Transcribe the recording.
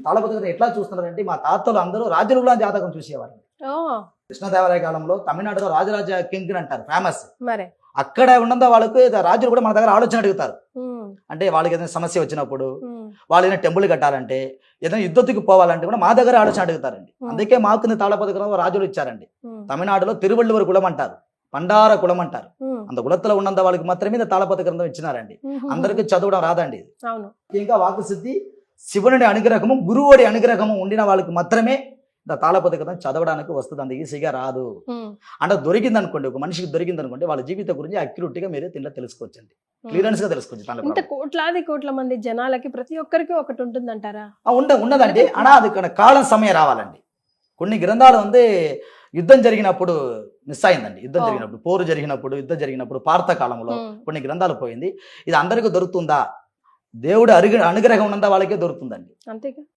తాళపత్రి కథ ఎట్లా చూస్తున్నారంటే మా తాతలు అందరూ రాజరుల జాతకం చూసేవారు. ఓ కృష్ణదేవరాయ కాలంలో తమిళనాడులో రాజరాజ కింగ్ అంటారు ఫేమస్. మరే అక్కడ ఉన్నంత వాళ్ళకు రాజులు కూడా మన దగ్గర ఆలోచన అడుగుతారు. ఉమ్, అంటే వాళ్ళకి ఏదైనా సమస్య వచ్చినప్పుడు, ఉమ్, వాళ్ళు ఏదైనా టెంపుల్ కట్టాలంటే, ఏదైనా యుద్ధத்துக்கு పోవాలంటే కూడా మా దగ్గర ఆలోచన అడుగుతారండి. అందుకే మాకు తాళపత్రం రాజులు ఇచ్చారండి. ఉమ్, తమిళనాడులో తిరువళ్ళూరు కులం అంటారు, పండార కులం అంటారు. ఉమ్, అంత కులத்துல ఉన్నంత వాళ్ళకి మాత్రమే తాళపత్ర గ్రంథం ఇచ్చినారండి. ఉమ్, అందరికీ చదవడం రాదండి ఇది. అవును. ఇంకా వాక్కు సిద్ధి, శివుని అనుగ్రహము, గురువుడి అనుగ్రహము ఉండిన వాళ్ళకి మాత్రమే తాళపత్ర గ్రంథం చదవడానికి వస్తుంది. అంత ఈజీగా రాదు. ఉమ్, అంటే దొరికింది అనుకోండి, ఒక మనిషికి దొరికింది అనుకోండి, వాళ్ళ జీవితం గురించి అక్యురేట్గా మీరే దీంట్లో తెలుసుకోవచ్చండి. క్లియరెన్స్ గా తెలుసుకోవచ్చు. ఇంత కోట్లాది కోట్ల మంది జనాలకి ప్రతి ఒక్కరికి ఒకటి ఉంటుందంటారా? ఉన్నదండి. అనా అది కాలం సమయం రావాలండి. కొన్ని గ్రంథాలు యుద్ధం జరిగినప్పుడు మిస్ అయిందండి. యుద్ధం జరిగినప్పుడు, పోరు జరిగినప్పుడు, యుద్ధం జరిగినప్పుడు, పార్థ కాలంలో కొన్ని గ్రంథాలు పోయింది. ఇది అందరికీ దొరుకుతుందా? దేవుడు అనుగ్రహం ఉన్నంత వాళ్ళకే దొరుకుతుందండి. అంతేగా.